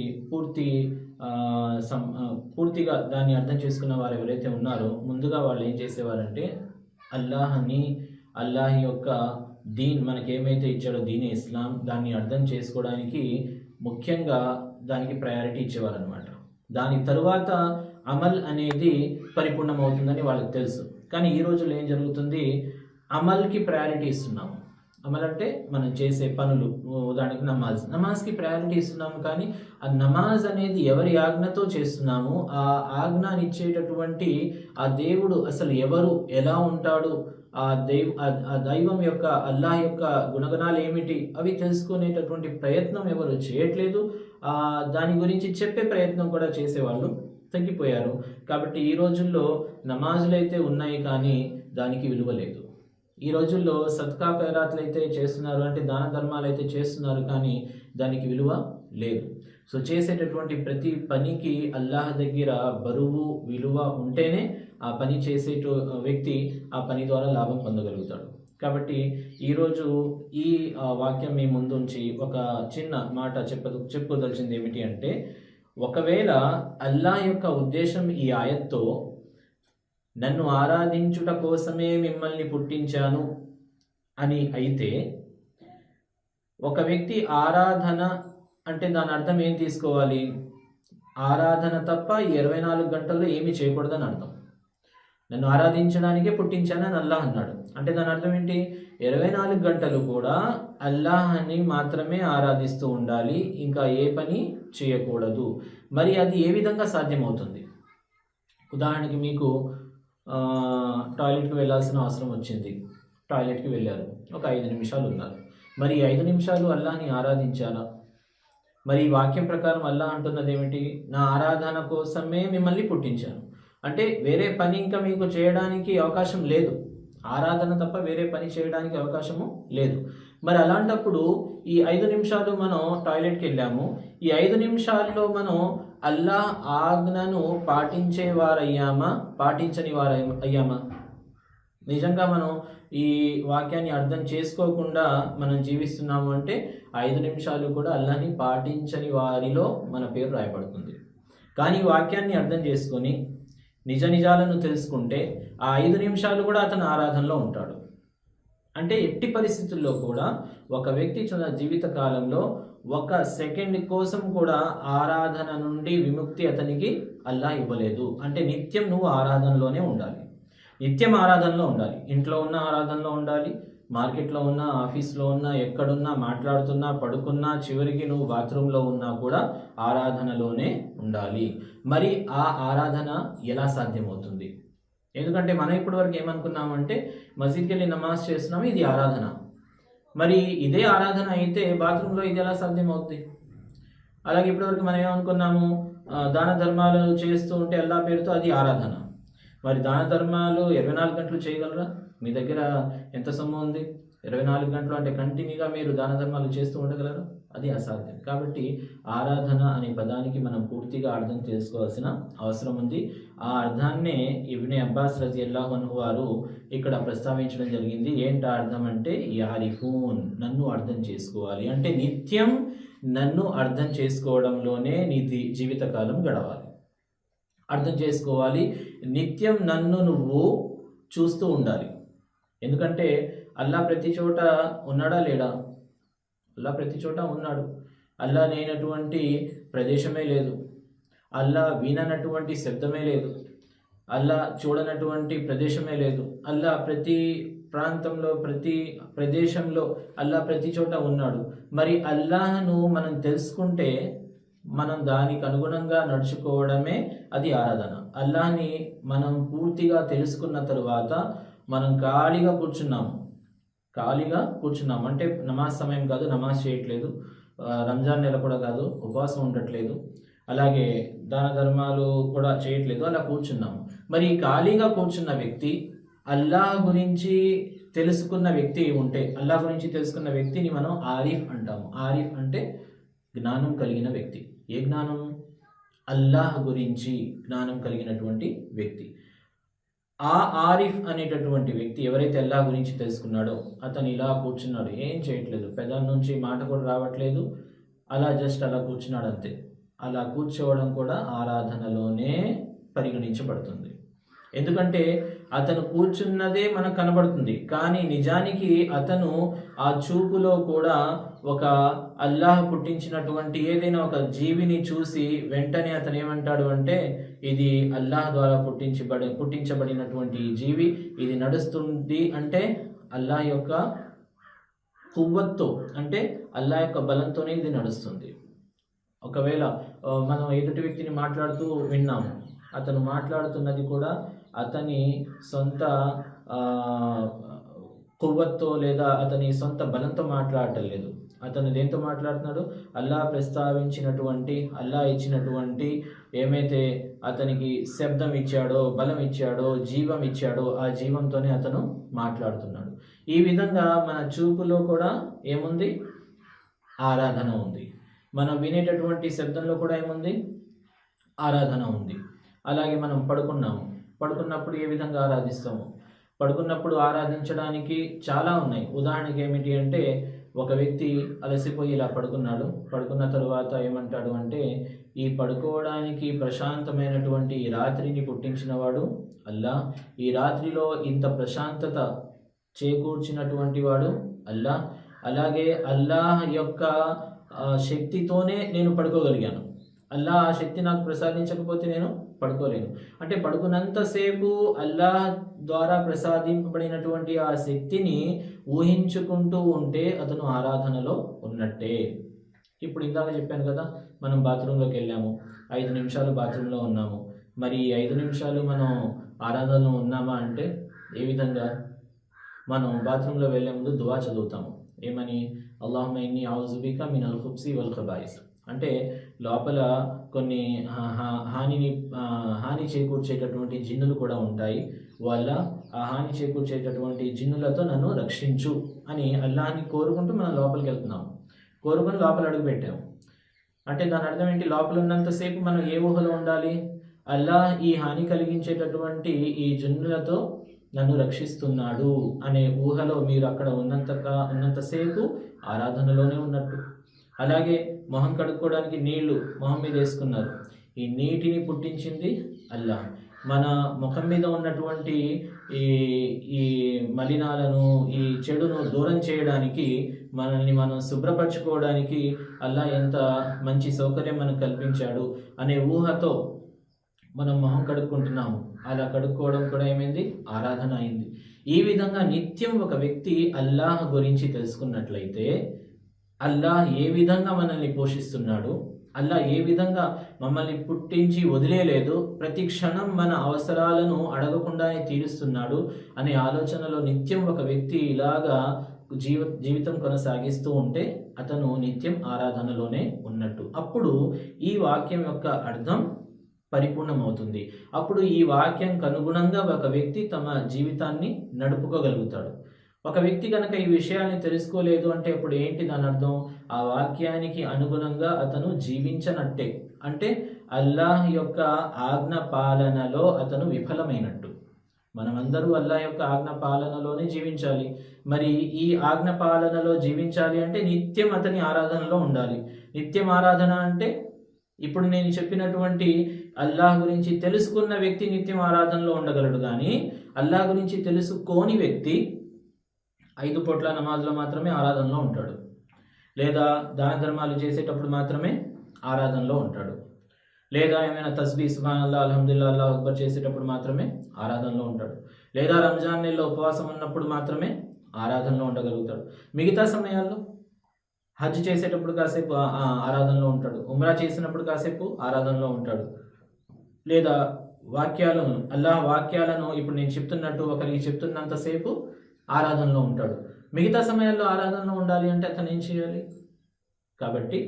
పూర్తిగా దాన్ని అర్థం చేసుకున్న వారు ఎవరైతే ఉన్నారో ముందుగా వాళ్ళు ఏం చేసేవారంటే అల్లాహ్ యొక్క దీన్ మనకేమైతే ఇచ్చాడో దీని ఇస్లాం, దాన్ని అర్థం చేసుకోవడానికి ముఖ్యంగా దానికి ప్రయారిటీ ఇచ్చేవారనమాట. దాని తరువాత అమల్ అనేది పరిపూర్ణమవుతుందని వాళ్ళకి తెలుసు. కానీ ఈ రోజుల్లో ఏం జరుగుతుంది? అమల్కి ప్రయారిటీ ఇస్తున్నాము. అమల్ అంటే మనం చేసే పనులు, ఉదాహరణకి నమాజ్కి ప్రయారిటీ ఇస్తున్నాము. కానీ ఆ నమాజ్ అనేది ఎవరి ఆజ్ఞతో చేస్తున్నాము, ఆ ఆజ్ఞనిచ్చేటటువంటి ఆ దేవుడు అసలు ఎవరు, ఎలా ఉంటాడు, ఆ దైవం యొక్క అల్లాహ్ యొక్క గుణగణాలు ఏమిటి అవి తెలుసుకునేటటువంటి ప్రయత్నం ఎవరు చేయట్లేదు. దాని గురించి చెప్పే ప్రయత్నం కూడా చేసేవాళ్ళు తగ్గిపోయారు. కాబట్టి ఈ రోజుల్లో నమాజులు అయితే ఉన్నాయి కానీ దానికి విలువ లేదు. ఈ రోజుల్లో సద్కా ఖైరాత్లు అయితే చేస్తున్నారు, అంటే దాన ధర్మాలు అయితే చేస్తున్నారు కానీ దానికి విలువ లేదు. సో చేసేటటువంటి ప్రతి పనికి అల్లాహ్ దగ్గర బరువు విలువ ఉంటేనే ఆ పని చేసే వ్యక్తి ఆ పని ద్వారా లాభం పొందగలుగుతాడు. కాబట్టి ఈరోజు ఈ వాక్యం మీ ముందుంచి ఒక చిన్న మాట చెప్పుకోదలిచింది ఏమిటి అంటే, ఒకవేళ అల్లాహ్ యొక్క ఉద్దేశం ఈ ఆయత్తో నన్ను ఆరాధించుట కోసమే మిమ్మల్ని పుట్టించాను అని అయితే, ఒక వ్యక్తి ఆరాధన అంటే దాని అర్థం ఏం తీసుకోవాలి? ఆరాధన తప్ప 24 గంటల్లో ఏమీ చేయకూడదని అర్థం. నన్ను ఆరాధించడానికే పుట్టించానని అల్లాహ్ అన్నాడు అంటే దాని అర్థం ఏంటి? 24 గంటలు కూడా అల్లాహ్ని మాత్రమే ఆరాధిస్తూ ఉండాలి, ఇంకా ఏ పని చేయకూడదు. మరి అది ఏ విధంగా సాధ్యమవుతుంది? ఉదాహరణకి మీకు టాయిలెట్కి వెళ్ళాల్సిన అవసరం వచ్చింది, టాయిలెట్కి వెళ్ళారు, ఒక 5 నిమిషాలు ఉన్నారు. మరి 5 నిమిషాలు అల్లాహ్ని ఆరాధించాలా? మరి ఈ వాక్యం ప్రకారం అల్లాహ్ అంటున్నది ఏమిటి? నా ఆరాధన కోసమే మిమ్మల్ని పుట్టించాను అంటే వేరే పని ఇంకా మీకు చేయడానికి అవకాశం లేదు, ఆరాధన తప్ప వేరే పని చేయడానికి అవకాశము లేదు. మరి అలాంటప్పుడు ఈ 5 నిమిషాలు మనం టాయిలెట్కి వెళ్ళాము, ఈ 5 నిమిషాల్లో మనం అల్లాహ్ ఆజ్ఞను పాటించేవారయ్యామా, పాటించని వారయ్యామా? నిజంగా మనం ఈ వాక్యాన్ని అర్థం చేసుకోకుండా మనం జీవిస్తున్నాము అంటే 5 నిమిషాలు కూడా అల్లాహ్ని పాటించని వారిలో మన పేరు రాయబడుతుంది. కానీ ఈ వాక్యాన్ని అర్థం చేసుకొని నిజాలను తెలుసుకుంటే ఆ 5 నిమిషాలు కూడా అతను ఆరాధనలో ఉంటాడు. అంటే ఎట్టి పరిస్థితుల్లో కూడా ఒక వ్యక్తి తన జీవిత కాలంలో 1 సెకండ్ కోసం కూడా ఆరాధన నుండి విముక్తి అతనికి అల్లాహ్ ఇవ్వలేదు. అంటే నిత్యం నువ్వు ఆరాధనలోనే ఉండాలి, నిత్యం ఆరాధనలో ఉండాలి. ఇంట్లో ఉన్న ఆరాధనలో ఉండాలి, మార్కెట్లో ఉన్నా, ఆఫీస్లో ఉన్నా, ఎక్కడున్నా, మాట్లాడుతున్నా, పడుకున్నా, చివరికి నువ్వు బాత్రూంలో ఉన్నా కూడా ఆరాధనలోనే ఉండాలి. మరి ఆ ఆరాధన ఎలా సాధ్యమవుతుంది? ఎందుకంటే మనం ఇప్పటివరకు ఏమనుకున్నామంటే మసీద్కి వెళ్ళి నమాజ్ చేస్తున్నాము, ఇది ఆరాధన. మరి ఇదే ఆరాధన అయితే బాత్రూంలో ఇది ఎలా సాధ్యమవుతుంది? అలాగే ఇప్పటివరకు మనం ఏమనుకున్నాము, దాన ధర్మాలు చేస్తూ ఉంటే అల్లాహ్ పేరుతో అది ఆరాధన. మరి దాన ధర్మాలు 24 గంటలు చేయగలరా? మీ దగ్గర ఎంత సొమ్ము ఉంది? 24 గంటలు అంటే కంటిన్యూగా మీరు దాన ధర్మాలు చేస్తూ ఉండగలరా? అది అసాధ్యం. కాబట్టి ఆరాధన అనే పదానికి మనం పూర్తిగా అర్థం చేసుకోవాల్సిన అవసరం ఉంది. ఆ అర్థాన్నే ఇబ్నే అబ్బాస్ రజియల్లాహు అన్హు వారు ఇక్కడ ప్రస్తావించడం జరిగింది. ఏంటి అర్థం అంటే యారిఫూన్, నన్ను అర్థం చేసుకోవాలి అంటే నిత్యం నన్ను అర్థం చేసుకోవడంలోనే నీ జీవితకాలం గడవాలి, అర్థం చేసుకోవాలి. నిత్యం నన్ను నువ్వు చూస్తూ ఉండాలి. ఎందుకంటే అల్లాహ్ ప్రతి చోట ఉన్నాడా లేడా? అల్లాహ్ ప్రతి చోట ఉన్నాడు. అల్లాహ్ లేనటువంటి ప్రదేశమే లేదు, అల్లాహ్ విననటువంటి శబ్దమే లేదు, అల్లాహ్ చూడనటువంటి ప్రదేశమే లేదు. అల్లాహ్ ప్రతి ప్రాంతంలో, ప్రతి ప్రదేశంలో, అల్లాహ్ ప్రతి చోట ఉన్నాడు. మరి అల్లాహ్ను మనం తెలుసుకుంటే మనం దానికి అనుగుణంగా నడుచుకోవడమే అది ఆరాధన. అల్లాహ్ని మనం పూర్తిగా తెలుసుకున్న తరువాత మనం ఖాళీగా కూర్చున్నాము అంటే నమాజ్ సమయం కాదు, నమాజ్ చేయట్లేదు, రంజాన్ నెల కూడా కాదు, ఉపవాసం ఉండట్లేదు, అలాగే దాన ధర్మాలు కూడా చేయట్లేదు, అలా కూర్చున్నాము. మరి ఖాళీగా కూర్చున్న వ్యక్తి అల్లాహ్ గురించి తెలుసుకున్న వ్యక్తి ఉంటే, అల్లాహ్ గురించి తెలుసుకున్న వ్యక్తిని మనం ఆరిఫ్ అంటాము. ఆరిఫ్ అంటే జ్ఞానం కలిగిన వ్యక్తి. ఏ జ్ఞానం? అల్లాహ్ గురించి జ్ఞానం కలిగినటువంటి వ్యక్తి. ఆ ఆరిఫ్ అనేటటువంటి వ్యక్తి ఎవరైతే అల్లాహ్ గురించి తెలుసుకున్నాడో అతను ఇలా కూర్చున్నాడు, ఏం చేయట్లేదు, పెదాల నుంచి మాట కూడా రావట్లేదు, అలా జస్ట్ అలా కూర్చున్నాడు అంతే. అలా కూర్చోవడం కూడా ఆరాధనలోనే పరిగణించబడుతుంది. ఎందుకంటే అతను కూర్చున్నదే మనకు కనబడుతుంది, కానీ నిజానికి అతను ఆ చూపులో కూడా ఒక అల్లాహ్ పుట్టించినటువంటి ఏదైనా ఒక జీవిని చూసి వెంటనే అతను ఏమంటాడు అంటే ఇది అల్లాహ్ ద్వారా పుట్టించబడినటువంటి జీవి, ఇది నడుస్తుంది అంటే అల్లాహ్ యొక్క కువ్వత్తో, అంటే అల్లాహ్ యొక్క బలంతోనే ఇది నడుస్తుంది. ఒకవేళ మనం ఎదుటి వ్యక్తిని మాట్లాడుతూ విన్నాము, అతను మాట్లాడుతున్నది కూడా అతని సొంత కువ్వత్తో లేదా అతని సొంత బలంతో మాట్లాడటం లేదు. అతను దేంతో మాట్లాడుతున్నాడు? అల్లాహ్ ప్రస్తావించినటువంటి, అల్లాహ్ ఇచ్చినటువంటి ఏమైతే అతనికి శబ్దం ఇచ్చాడో, బలం ఇచ్చాడో, జీవం ఇచ్చాడో ఆ జీవంతోనే అతను మాట్లాడుతున్నాడు. ఈ విధంగా మన చూపులో కూడా ఏముంది? ఆరాధన ఉంది. మనం వినేటటువంటి శబ్దంలో కూడా ఏముంది? ఆరాధన ఉంది. అలాగే మనం పడుకున్నప్పుడు ఏ విధంగా ఆరాధిస్తాము? పడుకున్నప్పుడు ఆరాధించడానికి చాలా ఉన్నాయి. ఉదాహరణకి ఏమిటి అంటే, ఒక వ్యక్తి అలసిపోయి ఇలా పడుకున్న తరువాత ఏమంటాడు అంటే, ఈ పడుకోవడానికి ప్రశాంతమైనటువంటి ఈ రాత్రిని పుట్టించిన వాడు అల్లా, ఈ రాత్రిలో ఇంత ప్రశాంతత చేకూర్చినటువంటి వాడు అల్లా, అలాగే అల్లాహ్ యొక్క శక్తితోనే నేను పడుకోగలిగాను. అల్లాహ్ ఆ శక్తి నాకు ప్రసాదించకపోతే నేను పడుకోలేను. అంటే పడుకున్నంతసేపు అల్లాహ్ ద్వారా ప్రసాదింపబడినటువంటి ఆ శక్తిని ఊహించుకుంటూ ఉంటే అతను ఆరాధనలో ఉన్నట్టే. ఇప్పుడు ఇందాక చెప్పాను కదా, మనం బాత్రూంలోకి వెళ్ళాము, 5 నిమిషాలు బాత్రూంలో ఉన్నాము. మరి 5 నిమిషాలు మనం ఆరాధనలో ఉన్నామా అంటే ఏ విధంగా? మనం బాత్రూంలో వెళ్ళే ముందు దువా చదువుతాము. ఏమని? అల్లాహుమ్మ ఇన్నీ అఊజు బిక మినల్ ఖుబ్సి వల్ ఖబాయిస్. అంటే లోపల కొన్ని హాని చేకూర్చేటటువంటి జిన్నులు కూడా ఉంటాయి. వాళ్ళ ఆ హాని చేకూర్చేటటువంటి జిన్నులతో నన్ను రక్షించు అని అల్లాహ్ని కోరుకుంటూ మనం లోపలికి వెళ్తున్నాము. కోరుకొని లోపల అడుగు పెట్టాము. అంటే దాని అర్థం ఏంటి? లోపల ఉన్నంతసేపు మనం ఏ ఊహలో ఉండాలి? అల్లాహ్ ఈ హాని కలిగించేటటువంటి ఈ జిన్నులతో నన్ను రక్షిస్తున్నాడు అనే ఊహలో మీరు అక్కడ ఉన్నంతసేపు ఆరాధనలోనే ఉన్నట్టు. అలాగే మొహం కడుక్కోవడానికి నీళ్లు మొహం మీద వేసుకున్నారు. ఈ నీటిని పుట్టించింది అల్లాహ్. మన ముఖం మీద ఉన్నటువంటి ఈ మలినాలను, ఈ చెడును దూరం చేయడానికి, మనల్ని మనం శుభ్రపరచుకోవడానికి అల్లాహ్ ఎంత మంచి సౌకర్యం మనకు కల్పించాడు అనే ఊహతో మనం మొహం కడుక్కుంటున్నాము. అలా కడుక్కోవడం కూడా ఏమైంది? ఆరాధన అయింది. ఈ విధంగా నిత్యం ఒక వ్యక్తి అల్లాహ్ గురించి తెలుసుకున్నట్లయితే, అల్లాహ్ ఏ విధంగా మనల్ని పోషిస్తున్నాడు, అల్లాహ్ ఏ విధంగా మమ్మల్ని పుట్టించి వదిలేయలేదు, ప్రతి క్షణం మన అవసరాలను అడగకుండానే తీరుస్తున్నాడు అనే ఆలోచనలో నిత్యం ఒక వ్యక్తి ఇలాగా జీవితం కొనసాగిస్తూ ఉంటే అతను నిత్యం ఆరాధనలోనే ఉన్నట్టు. అప్పుడు ఈ వాక్యం యొక్క అర్థం పరిపూర్ణమవుతుంది. అప్పుడు ఈ వాక్యంకు అనుగుణంగా ఒక వ్యక్తి తమ జీవితాన్ని నడుపుకోగలుగుతాడు. ఒక వ్యక్తి కనుక ఈ విషయాన్ని తెలుసుకోలేదు అంటే అప్పుడు ఏంటి దాని అర్థం? ఆ వాక్యానికి అనుగుణంగా అతను జీవించనట్టే. అంటే అల్లాహ్ యొక్క ఆజ్ఞ పాలనలో అతను విఫలమైనట్టు. మనమందరూ అల్లాహ్ యొక్క ఆజ్ఞ పాలనలోనే జీవించాలి. మరి ఈ ఆజ్ఞ పాలనలో జీవించాలి అంటే నిత్యం అతని ఆరాధనలో ఉండాలి. నిత్యం ఆరాధన అంటే ఇప్పుడు నేను చెప్పినటువంటి అల్లాహ్ గురించి తెలుసుకున్న వ్యక్తి నిత్యం ఆరాధనలో ఉండగలడు. కానీ అల్లాహ్ గురించి తెలుసుకోని వ్యక్తి 5 పూట్ల నమాజ్లో మాత్రమే ఆరాధనలో ఉంటాడు, లేదా దాన ధర్మాలు చేసేటప్పుడు మాత్రమే ఆరాధనలో ఉంటాడు, లేదా ఏమైనా తస్బీ సుబ్హానల్లాహ్ అల్హమ్దులిల్లాహ్ అల్లాహు అక్బర్ చేసేటప్పుడు మాత్రమే ఆరాధనలో ఉంటాడు, లేదా రంజాన్ నెలలో ఉపవాసం ఉన్నప్పుడు మాత్రమే ఆరాధనలో ఉండగలుగుతాడు. మిగతా సమయాల్లో హజ్ చేసేటప్పుడు కాసేపు ఆరాధనలో ఉంటాడు, ఉమ్రా చేసినప్పుడు కాసేపు ఆరాధనలో ఉంటాడు, లేదా అల్లాహ్ వాక్యాలను ఇప్పుడు నేను చెప్తున్నట్టు ఒకరికి చెప్తున్నంతసేపు ఆరాధనలో ఉంటాడు. మిగతా సమయాల్లో ఆరాధనలో ఉండాలి అంటే అతను ఏం చేయాలి? కాబట్టి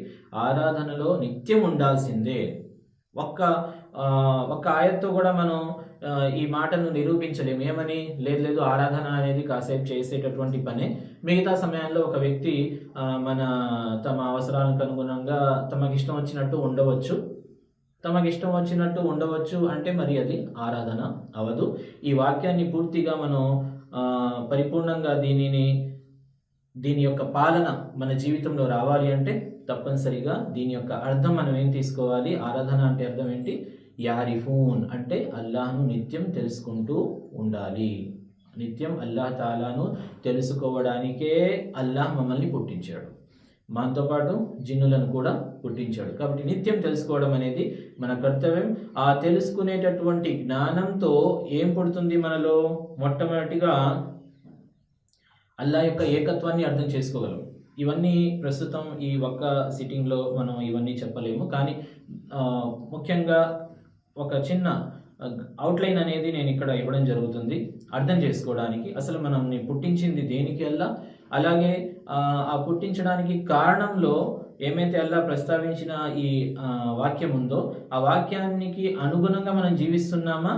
ఆరాధనలో నిత్యం ఉండాల్సిందే. ఒక్క ఆయత్తో కూడా మనం ఈ మాటను నిరూపించలేము. ఏమని? లేదు ఆరాధన అనేది కాసేపు చేసేటటువంటి పనే. మిగతా సమయాల్లో ఒక వ్యక్తి తమ అవసరాలకు అనుగుణంగా తమకిష్టం వచ్చినట్టు ఉండవచ్చు అంటే మరి అది ఆరాధన అవదు. ఈ వాక్యాన్ని పూర్తిగా మనం పరిపూర్ణంగా దీని యొక్క పాలన మన జీవితంలో రావాలి అంటే తప్పనిసరిగా దీని యొక్క అర్థం మనం ఏం తీసుకోవాలి? ఆరాధన అంటే అర్థం ఏంటి? యారిఫూన్ అంటే అల్లాహ్ను నిత్యం తెలుసుకుంటూ ఉండాలి. నిత్యం అల్లాహ్ తాలాను తెలుసుకోవడానికే అల్లాహ్ మమ్మల్ని పుట్టించాడు, మనతో పాటు జిన్నులను కూడా పుట్టించాడు. కాబట్టి నిత్యం తెలుసుకోవడం అనేది మన కర్తవ్యం. ఆ తెలుసుకునేటటువంటి జ్ఞానంతో ఏం పుడుతుంది మనలో? మొట్టమొదటిగా అల్లాహ్ యొక్క ఏకత్వాన్ని అర్థం చేసుకోగలం. ఇవన్నీ ప్రస్తుతం ఈ ఒక్క సిట్టింగ్లో మనం ఇవన్నీ చెప్పలేము. కానీ ముఖ్యంగా ఒక చిన్న అవుట్లైన్ అనేది నేను ఇక్కడ ఇవ్వడం జరుగుతుంది అర్థం చేసుకోవడానికి. అసలు మనల్ని పుట్టించింది దేనికి అల్లా, అలాగే ఆ పుట్టించడానికి కారణంలో ఏమైతే అల్లా ప్రస్తావించిన ఈ వాక్యం ఉందో ఆ వాక్యానికి అనుగుణంగా మనం జీవిస్తున్నామా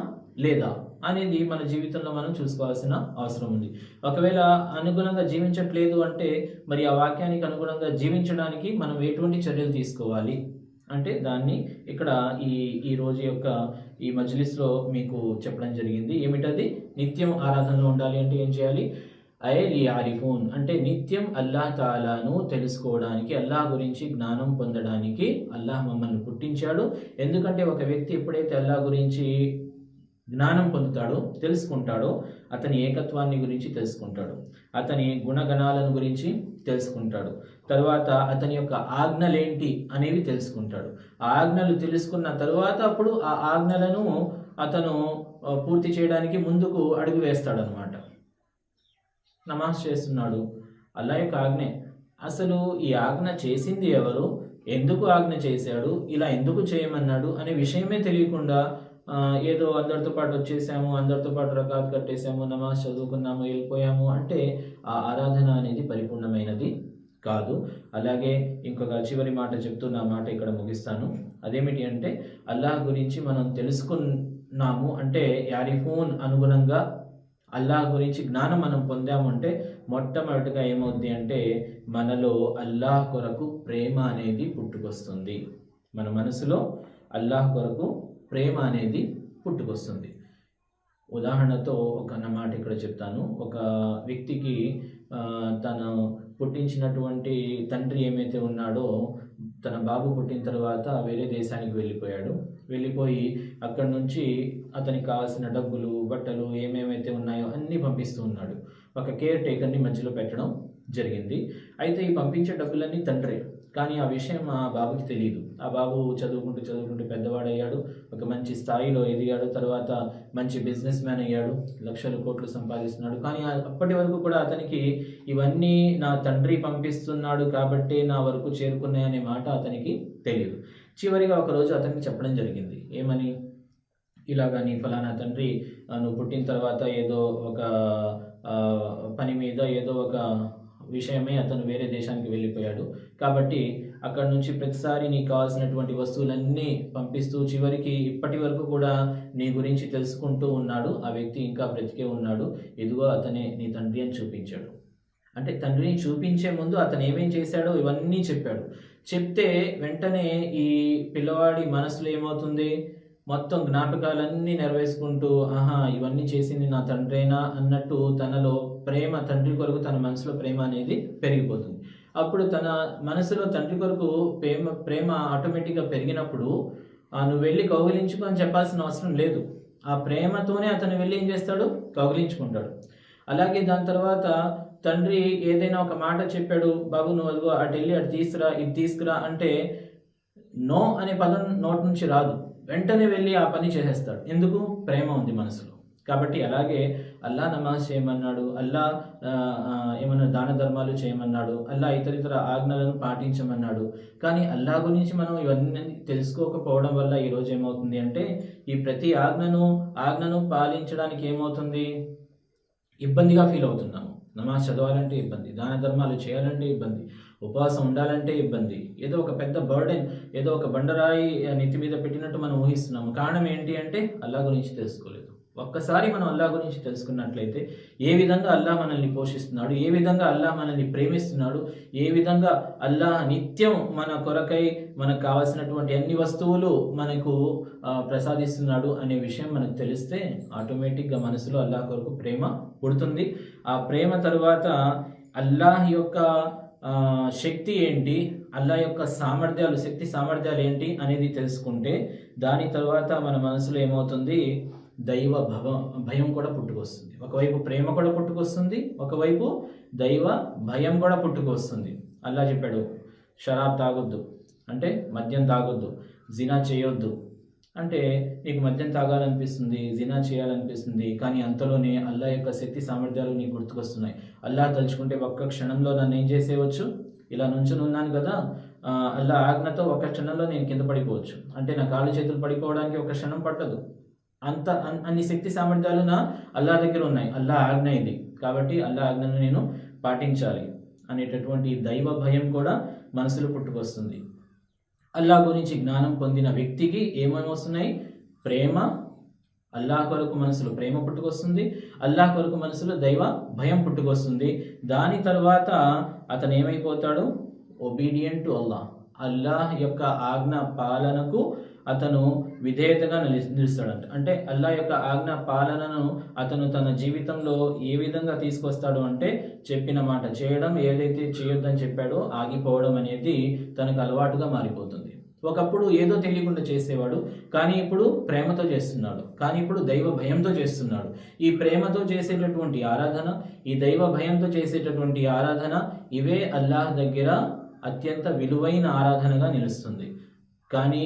లేదా అనేది మన జీవితంలో మనం చూసుకోవాల్సిన అవసరం ఉంది. ఒకవేళ అనుగుణంగా జీవించట్లేదు అంటే మరి ఆ వాక్యానికి అనుగుణంగా జీవించడానికి మనం ఎటువంటి చర్యలు తీసుకోవాలి అంటే దాన్ని ఇక్కడ ఈ రోజు యొక్క ఈ మజ్లిస్లో మీకు చెప్పడం జరిగింది. ఏమిటది? నిత్యం ఆరాధనలో ఉండాలి అంటే ఏం చేయాలి? లియారిఫూన్ అంటే నిత్యం అల్లాహ్ తాలాను తెలుసుకోవడానికి, అల్లాహ్ గురించి జ్ఞానం పొందడానికి అల్లాహ్ మమ్మల్ని పుట్టించాడు. ఎందుకంటే ఒక వ్యక్తి ఎప్పుడైతే అల్లాహ్ గురించి జ్ఞానం పొందుతాడో, తెలుసుకుంటాడో, అతని ఏకత్వాన్ని గురించి తెలుసుకుంటాడు, అతని గుణగణాలను గురించి తెలుసుకుంటాడు, తర్వాత అతని యొక్క ఆజ్ఞలేంటి అనేవి తెలుసుకుంటాడు. ఆ ఆజ్ఞలు తెలుసుకున్న తర్వాత అప్పుడు ఆ ఆజ్ఞలను అతను పూర్తి చేయడానికి ముందుకు అడుగు వేస్తాడు అనమాట. నమాజ్ చేస్తున్నాడు, అల్లాహ్ యొక్క ఆజ్ఞే. అసలు ఈ ఆజ్ఞ చేసింది ఎవరు, ఎందుకు ఆజ్ఞ చేశాడు, ఇలా ఎందుకు చేయమన్నాడు అనే విషయమే తెలియకుండా ఏదో అందరితో పాటు వచ్చేసాము, అందరితో పాటు రకాత్ కట్టేసాము, నమాజ్ చదువుకున్నాము, వెళ్ళిపోయాము అంటే ఆ ఆరాధన అనేది పరిపూర్ణమైనది కాదు. అలాగే ఇంకొక చివరి మాట చెప్తూ నా మాట ఇక్కడ ముగిస్తాను. అదేమిటి అంటే అల్లాహ్ గురించి మనం తెలుసుకున్నాము అంటే యారిఫూన్ అనుగుణంగా అల్లాహ్ గురించి జ్ఞానం మనం పొందాము అంటే మొట్టమొదటిగా ఏమవుద్ది అంటే మనలో అల్లాహ్ కొరకు ప్రేమ అనేది పుట్టుకొస్తుంది. మన మనసులో అల్లాహ్ కొరకు ప్రేమ అనేది పుట్టుకొస్తుంది. ఉదాహరణతో ఒక మాట ఇక్కడ చెప్తాను. ఒక వ్యక్తికి తను పుట్టించినటువంటి తండ్రి ఏమైతే ఉన్నాడో తన బాబు పుట్టిన తర్వాత వేరే దేశానికి వెళ్ళిపోయి అక్కడి నుంచి అతనికి కావాల్సిన డబ్బులు, బట్టలు ఏమేమైతే ఉన్నాయో అన్నీ పంపిస్తూ ఉన్నాడు. ఒక కేర్ టేకర్ని మధ్యలో పెట్టడం జరిగింది. అయితే ఈ పంపించే డబ్బులన్నీ తండ్రే, కానీ ఆ విషయం ఆ బాబుకి తెలియదు. ఆ బాబు చదువుకుంటూ పెద్దవాడయ్యాడు, ఒక మంచి స్థాయిలో ఎదిగాడు, తర్వాత మంచి బిజినెస్ మ్యాన్ అయ్యాడు, లక్షలు కోట్లు సంపాదిస్తున్నాడు. కానీ అప్పటి వరకు కూడా అతనికి ఇవన్నీ నా తండ్రి పంపిస్తున్నాడు కాబట్టి నా వరకు చేరుకున్నాయనే మాట అతనికి తెలియదు. చివరిగా ఒకరోజు అతనికి చెప్పడం జరిగింది. ఏమని? ఇలాగా నీ ఫలానా తండ్రి నువ్వు పుట్టిన తర్వాత ఏదో ఒక పని మీద ఏదో ఒక విషయమే అతను వేరే దేశానికి వెళ్ళిపోయాడు, కాబట్టి అక్కడ నుంచి ప్రతిసారి నీకు కావాల్సినటువంటి వస్తువులన్నీ పంపిస్తూ చివరికి ఇప్పటి వరకు కూడా నీ గురించి తెలుసుకుంటూ ఉన్నాడు. ఆ వ్యక్తి ఇంకా బ్రతికే ఉన్నాడు, ఇదిగో అతనే నీ తండ్రి అని చూపించాడు. అంటే తండ్రిని చూపించే ముందు అతను ఏమేం చేశాడో ఇవన్నీ చెప్పాడు. చెప్తే వెంటనే ఈ పిల్లవాడి మనసులో ఏమవుతుంది? మొత్తం జ్ఞాపకాలన్నీ నెరవేర్చుకుంటూ ఇవన్నీ చేసింది నా తండ్రేనా అన్నట్టు తనలో ప్రేమ, తండ్రి కొరకు తన మనసులో ప్రేమ అనేది పెరిగిపోతుంది. అప్పుడు తన మనసులో తండ్రి కొరకు ప్రేమ ఆటోమేటిక్గా పెరిగినప్పుడు నువ్వు వెళ్ళి కౌగిలించుకో అని చెప్పాల్సిన అవసరం లేదు. ఆ ప్రేమతోనే అతను వెళ్ళి ఏం చేస్తాడు? కౌగిలించుకుంటాడు. అలాగే దాని తర్వాత తండ్రి ఏదైనా ఒక మాట చెప్పాడు, బాబు నువ్వు అదిగో అటు వెళ్ళి అటు తీసుకురా, ఇది తీసుకురా అంటే నో అనే పదం నోటి నుంచి రాదు, వెంటనే వెళ్ళి ఆ పని చేసేస్తాడు. ఎందుకు? ప్రేమ ఉంది మనసులో. కాబట్టి అలాగే అల్లా నమాజ్ చేయమన్నాడు, అల్లా ఏమన్నా దాన ధర్మాలు చేయమన్నాడు, అల్లా ఇతర ఆజ్ఞలను పాటించమన్నాడు. కానీ అల్లా గురించి మనం ఇవన్నీ తెలుసుకోకపోవడం వల్ల ఈరోజు ఏమవుతుంది అంటే ఈ ప్రతి ఆజ్ఞను పాలించడానికి ఏమవుతుంది? ఇబ్బందిగా ఫీల్ అవుతున్నాము. నమాజ్ చదవాలంటే ఇబ్బంది, దాన ధర్మాలు చేయాలంటే ఇబ్బంది, ఉపవాసం ఉండాలంటే ఇబ్బంది. ఏదో ఒక పెద్ద బర్డెన్, ఏదో ఒక బండరాయి నెత్తి మీద పెట్టినట్టు మనం ఊహిస్తున్నాము. కారణం ఏంటి అంటే అల్లా గురించి తెలుసుకోలేదు. ఒక్కసారి మనం అల్లా గురించి తెలుసుకున్నట్లయితే ఏ విధంగా అల్లా మనల్ని పోషిస్తున్నాడు, ఏ విధంగా అల్లా మనల్ని ప్రేమిస్తున్నాడు, ఏ విధంగా అల్లా నిత్యం మన కొరకై మనకు కావాల్సినటువంటి అన్ని వస్తువులు మనకు ప్రసాదిస్తున్నాడు అనే విషయం మనకు తెలిస్తే ఆటోమేటిక్గా మనసులో అల్లా కొరకు ప్రేమ పుడుతుంది. ఆ ప్రేమ తరువాత అల్లాహ్ యొక్క శక్తి ఏంటి, అల్లా యొక్క శక్తి సామర్థ్యాలు ఏంటి అనేది తెలుసుకుంటే దాని తర్వాత మన మనసులో ఏమవుతుంది? దైవ భయం కూడా పుట్టుకొస్తుంది. ఒకవైపు ప్రేమ కూడా పుట్టుకొస్తుంది, ఒకవైపు దైవ భయం కూడా పుట్టుకొస్తుంది. అల్లా చెప్పాడు, షరాబ్ తాగొద్దు అంటే మద్యం తాగొద్దు, జినా చేయొద్దు అంటే నీకు మద్యం తాగాలనిపిస్తుంది, జినా చేయాలనిపిస్తుంది, కానీ అంతలోనే అల్లా యొక్క శక్తి సామర్థ్యాలు నీకు గుర్తుకొస్తున్నాయి. అల్లా తలుచుకుంటే ఒక్క క్షణంలో నన్ను ఏం చేసేయవచ్చు? ఇలా నుంచుని ఉన్నాను కదా, అల్లా ఆజ్ఞతో ఒక్క క్షణంలో నేను కింద పడిపోవచ్చు. అంటే నా కాళ్ళు చేతులు పడిపోవడానికి ఒక క్షణం పట్టదు. అన్ని శక్తి సామర్థ్యాలు నా అల్లా దగ్గర ఉన్నాయి. అల్లా ఆజ్ఞ ఇది, కాబట్టి అల్లా ఆజ్ఞను నేను పాటించాలి అనేటటువంటి దైవ భయం కూడా మనసులో పుట్టుకొస్తుంది. అల్లా గురించి జ్ఞానం పొందిన వ్యక్తికి ఏమేమి వస్తున్నాయి? ప్రేమ, అల్లాహ్ కొరకు మనసులో ప్రేమ పుట్టుకొస్తుంది, అల్లాహ్ కొరకు మనసులో దైవ భయం పుట్టుకొస్తుంది. దాని తర్వాత అతను ఏమైపోతాడు? ఒబీడియంట్ టు అల్లాహ్, అల్లాహ్ యొక్క ఆజ్ఞ పాలనకు అతను విధేయతగా నిలుస్తాడంట. అంటే అల్లాహ్ యొక్క ఆజ్ఞ పాలనను అతను తన జీవితంలో ఏ విధంగా తీసుకొస్తాడు అంటే, చెప్పిన మాట చేయడం, ఏదైతే చేయొద్దని చెప్పాడో ఆగిపోవడం అనేది తనకు అలవాటుగా మారిపోతుంది. ఒకప్పుడు ఏదో తెలియకుండా చేసేవాడు, కానీ ఇప్పుడు ప్రేమతో చేస్తున్నాడు, కానీ ఇప్పుడు దైవ భయంతో చేస్తున్నాడు. ఈ ప్రేమతో చేసేటటువంటి ఆరాధన, ఈ దైవ భయంతో చేసేటటువంటి ఆరాధన, ఇవే అల్లాహ్ దగ్గర అత్యంత విలువైన ఆరాధనగా నిలుస్తుంది. కానీ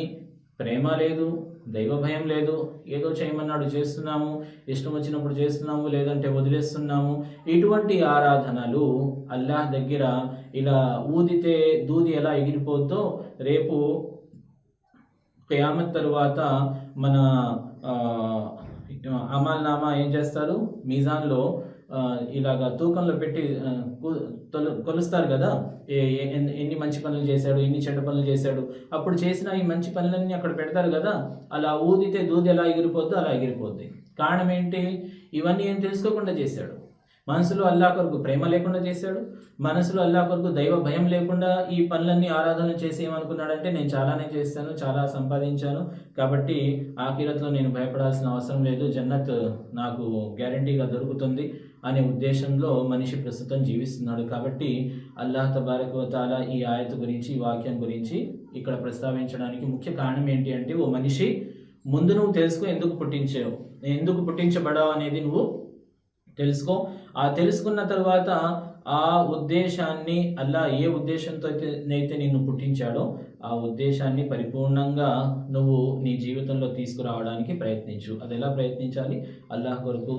ప్రేమ లేదు, దైవ భయం లేదు, ఏదో చేయమన్నాడు చేస్తున్నాము, ఇష్టం వచ్చినప్పుడు చేస్తున్నాము, లేదంటే వదిలేస్తున్నాము. ఇటువంటి ఆరాధనలు అల్లాహ్ దగ్గర ఇలా ఊదితే దూది ఎలా ఎగిరిపోద్దో, రేపు ఖియామత్ తరువాత మన అమల్ నామా ఏం చేస్తారు? మీజాన్లో ఇలాగా తూకంలో పెట్టి కొలుస్తారు కదా, ఎన్ని మంచి పనులు చేశాడు, ఎన్ని చెడ్డ పనులు చేశాడు. అప్పుడు చేసిన ఈ మంచి పనులన్నీ అక్కడ పెడతారు కదా, అలా ఊదితే దూది ఎలా ఎగిరిపోద్దో అలా ఎగిరిపోద్ది. కారణం ఏంటి? ఇవన్నీ ఏం తెలుసుకోకుండా చేశాడు. మనసులో అల్లాహ్ కొరకు ప్రేమ లేకుండా చేశాడు, మనసులో అల్లాహ్ కొరకు దైవ భయం లేకుండా ఈ పనులన్నీ ఆరాధనలు చేసి ఏమనుకున్నాడంటే, నేను చాలానే చేస్తాను, చాలా సంపాదించాను, కాబట్టి ఆఖిరత్లో నేను భయపడాల్సిన అవసరం లేదు, జన్నత్ నాకు గ్యారంటీగా దొరుకుతుంది అనే ఉద్దేశంలో మనిషి ప్రస్తుతం జీవిస్తున్నాడు. కాబట్టి అల్లాహ్ తబారక వ తఆలా ఈ ఆయత గురించి, ఈ వాక్యం గురించి ఇక్కడ ప్రస్తావించడానికి ముఖ్య కారణం ఏంటి అంటే, ఓ మనిషి, ముందు నువ్వు తెలుసుకో ఎందుకు పుట్టించావు, ఎందుకు పుట్టించబడావు అనేది నువ్వు తెలుసుకో. ఆ తెలుసుకున్న తర్వాత ఆ ఉద్దేశాన్ని, అల్లాహ్ ఏ ఉద్దేశంతో అయితే నిన్ను పుట్టించాడో ఆ ఉద్దేశాన్ని పరిపూర్ణంగా నువ్వు నీ జీవితంలో తీసుకురావడానికి ప్రయత్నించు. అది ఎలా ప్రయత్నించాలి? అల్లాహ్ కొరకు,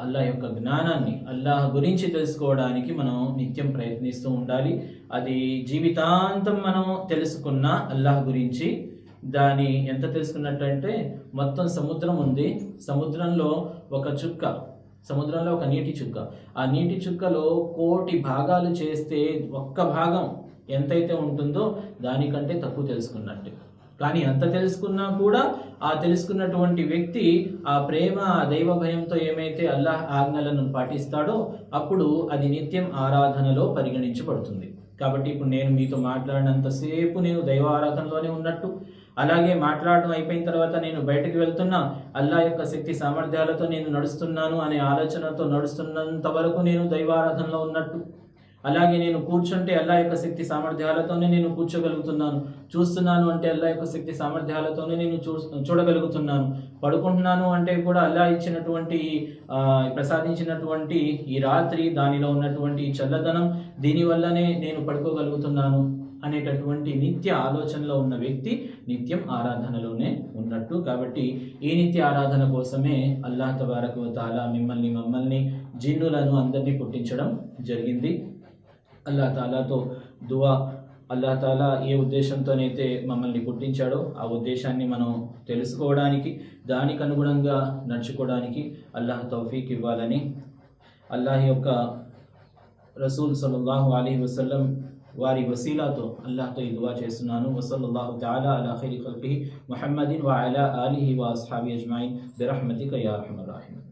అల్లాహ్ యొక్క జ్ఞానాన్ని, అల్లాహ్ గురించి తెలుసుకోవడానికి మనం నిత్యం ప్రయత్నిస్తూ ఉండాలి. అది జీవితాంతం మనం తెలుసుకున్న అల్లాహ్ గురించి, దాని ఎంత తెలుసుకున్నట్టంటే, మొత్తం సముద్రం ఉంది, సముద్రంలో ఒక చుక్క, సముద్రంలో ఒక నీటి చుక్క, ఆ నీటి చుక్కలో 1,000,000 భాగాలు చేస్తే ఒక్క భాగం ఎంతైతే ఉంటుందో దానికంటే తక్కువ తెలుసుకున్నట్టు. కానీ అంత తెలుసుకున్నా కూడా ఆ తెలుసుకున్నటువంటి వ్యక్తి ఆ ప్రేమ, ఆ దైవ భయంతో ఏమైతే అల్లాహ్ ఆజ్ఞలను పాటిస్తాడో అప్పుడు అది నిత్యం ఆరాధనలో పరిగణించబడుతుంది. కాబట్టి ఇప్పుడు నేను మీతో మాట్లాడినంతసేపు నేను దైవ ఆరాధనలోనే ఉన్నట్టు, అలాగే మాట్లాడడం అయిపోయిన తర్వాత నేను బయటకు వెళ్తున్నా, అల్లాహ్ యొక్క శక్తి సామర్థ్యాలతో నేను నడుస్తున్నాను అనే ఆలోచనతో నడుస్తున్నంత వరకు నేను దైవారాధనలో ఉన్నట్టు, అలాగే నేను కూర్చుంటే అల్లాహ్ యొక్క శక్తి సామర్థ్యాలతోనే నేను కూర్చోగలుగుతున్నాను, చూస్తున్నాను అంటే అల్లాహ్ యొక్క శక్తి సామర్థ్యాలతోనే నేను చూడగలుగుతున్నాను, పడుకుంటున్నాను అంటే కూడా అల్లాహ్ ఇచ్చినటువంటి ప్రసాదించినటువంటి ఈ రాత్రి, దానిలో ఉన్నటువంటి చల్లదనం, దీనివల్లనే నేను పడుకోగలుగుతున్నాను అనేటటువంటి నిత్య ఆలోచనలో ఉన్న వ్యక్తి నిత్యం ఆరాధనలోనే ఉన్నట్టు. కాబట్టి ఈ నిత్య ఆరాధన కోసమే అల్లాహ్ తబారక వ తఆలా మమ్మల్ని జిన్నులను అందరినీ పుట్టించడం జరిగింది. అల్లాహ్ తాలాతో దువా, అల్లాహ్ తాలా ఏ ఉద్దేశంతోనైతే మమ్మల్ని పుట్టించాడో ఆ ఉద్దేశాన్ని మనం తెలుసుకోవడానికి, దానికి అనుగుణంగా నడుచుకోవడానికి అల్లాహ్ తౌఫీక్ ఇవ్వాలని అల్లాహ్ యొక్క రసూల్ సల్లల్లాహు అలైహి వసల్లం వారి వసీలాతో అల్లాహ్తో ఈ దువా చేస్తున్నాను. వసల్లల్లాహు తఆలా అలా ఖైరి ఖల్కిహి ముహమ్మదిన్ వ అలా ఆలిహి వ అస్హాబి అజ్మాయిన్ బిరహ్మతిక యా అర్హమర్ రాహిమీన్.